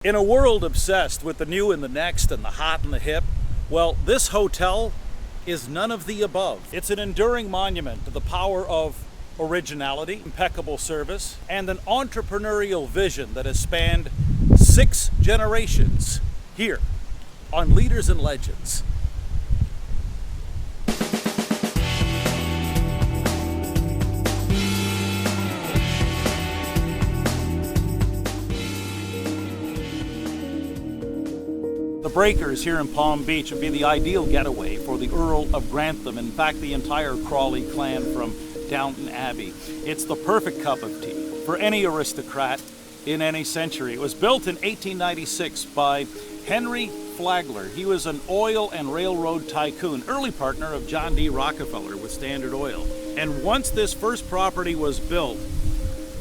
In a world obsessed with the new and the next and the hot and the hip, well, this hotel is none of the above. It's an enduring monument to the power of originality, impeccable service, and an entrepreneurial vision that has spanned 6 generations here on Leaders and Legends. The Breakers here in Palm Beach would be the ideal getaway for the Earl of Grantham, in fact the entire Crawley clan from Downton Abbey. It's the perfect cup of tea for any aristocrat in any century. It was built in 1896 by Henry Flagler. He was an oil and railroad tycoon, early partner of John D. Rockefeller with Standard Oil. And once this first property was built,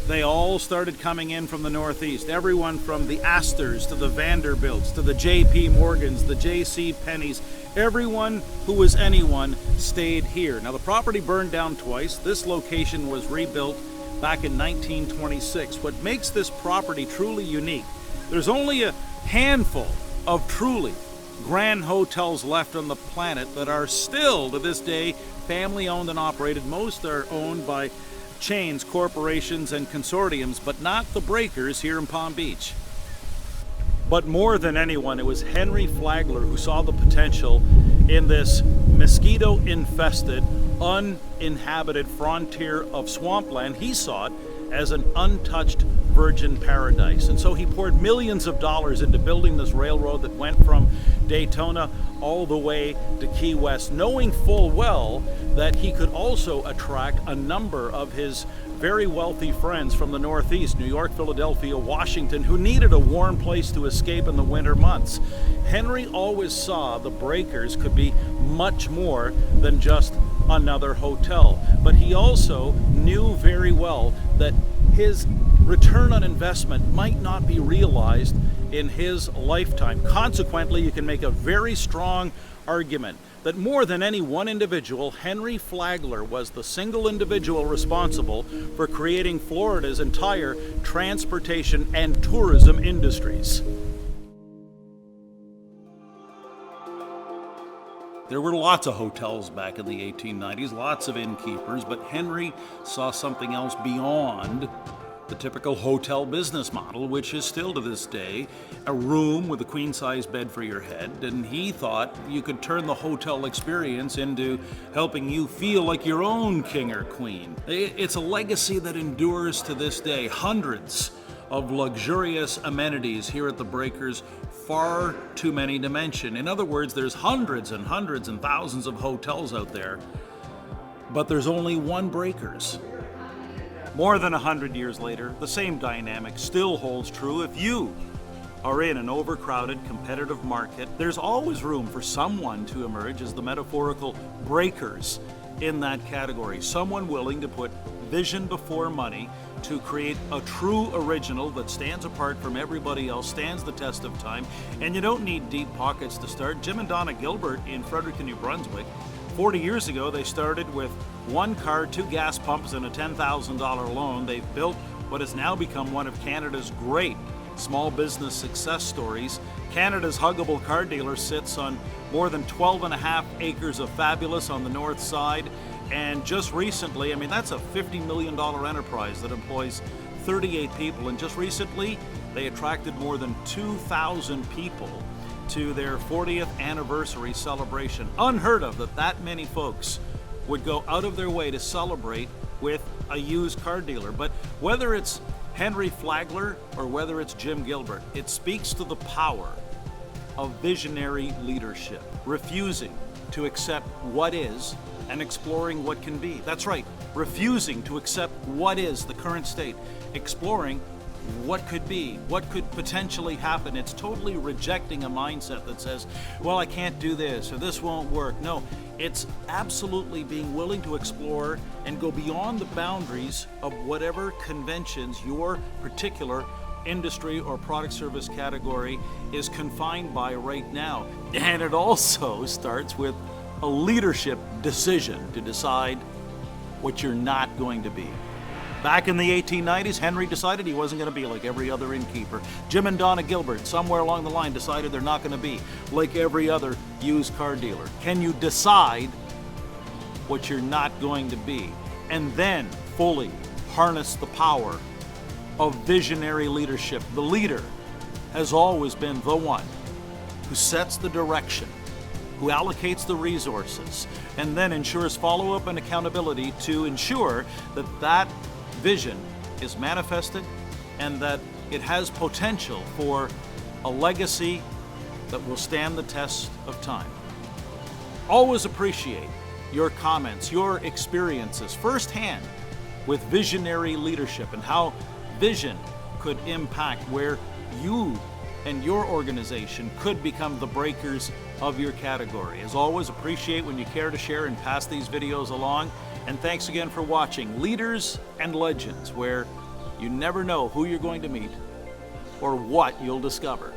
they all started coming in from the Northeast. Everyone from the Astors to the Vanderbilts to the J.P. Morgans, the J.C. Penney's. Everyone who was anyone stayed here. Now the property burned down twice. This location was rebuilt back in 1926. What makes this property truly unique, there's only a handful of truly grand hotels left on the planet that are still to this day family owned and operated. Most are owned by chains, corporations, and consortiums, but not the Breakers here in Palm Beach. But more than anyone, it was Henry Flagler who saw the potential in this mosquito-infested, uninhabited frontier of swampland. He saw it as an untouched virgin paradise. And so he poured millions of dollars into building this railroad that went from Daytona all the way to Key West, knowing full well that he could also attract a number of his very wealthy friends from the Northeast, New York, Philadelphia, Washington, who needed a warm place to escape in the winter months. Henry always saw the Breakers could be much more than just another hotel, but he also knew very well that his return on investment might not be realized in his lifetime. Consequently, you can make a very strong argument that more than any one individual, Henry Flagler was the single individual responsible for creating Florida's entire transportation and tourism industries. There were lots of hotels back in the 1890s, lots of innkeepers, but Henry saw something else beyond the typical hotel business model, which is still to this day a room with a queen-size bed for your head, and he thought you could turn the hotel experience into helping you feel like your own king or queen. It's a legacy that endures to this day. Hundreds of luxurious amenities here at the Breakers, far too many to mention. In other words, there's hundreds and hundreds and thousands of hotels out there, but there's only one Breakers. More than 100 years later, the same dynamic still holds true. If you are in an overcrowded, competitive market, there's always room for someone to emerge as the metaphorical Breakers in that category. Someone willing to put vision before money to create a true original that stands apart from everybody else, stands the test of time, and you don't need deep pockets to start. Jim and Donna Gilbert in Fredericton, New Brunswick, 40 years ago, they started with 1 car, 2 gas pumps, and a $10,000 loan. They've built what has now become one of Canada's great small business success stories. Canada's huggable car dealer sits on more than 12.5 acres of fabulous on the north side. And just recently, that's a $50 million enterprise that employs 38 people. And just recently, they attracted more than 2,000 people to their 40th anniversary celebration. Unheard of that many folks would go out of their way to celebrate with a used car dealer. But whether it's Henry Flagler or whether it's Jim Gilbert, it speaks to the power of visionary leadership, refusing to accept what is and exploring what can be. That's right, refusing to accept what is the current state, exploring what could be, what could potentially happen. It's totally rejecting a mindset that says, well, I can't do this or this won't work. No, it's absolutely being willing to explore and go beyond the boundaries of whatever conventions your particular industry or product service category is confined by right now. And it also starts with a leadership decision to decide what you're not going to be. Back in the 1890s, Henry decided he wasn't going to be like every other innkeeper. Jim and Donna Gilbert, somewhere along the line, decided they're not going to be like every other used car dealer. Can you decide what you're not going to be, and then fully harness the power of visionary leadership? The leader has always been the one who sets the direction, who allocates the resources, and then ensures follow-up and accountability to ensure that that vision is manifested and that it has potential for a legacy that will stand the test of time. Always appreciate your comments, your experiences firsthand with visionary leadership and how vision could impact where you and your organization could become the breakers of your category. As always, appreciate when you care to share and pass these videos along. And thanks again for watching Leaders and Legends, where you never know who you're going to meet or what you'll discover.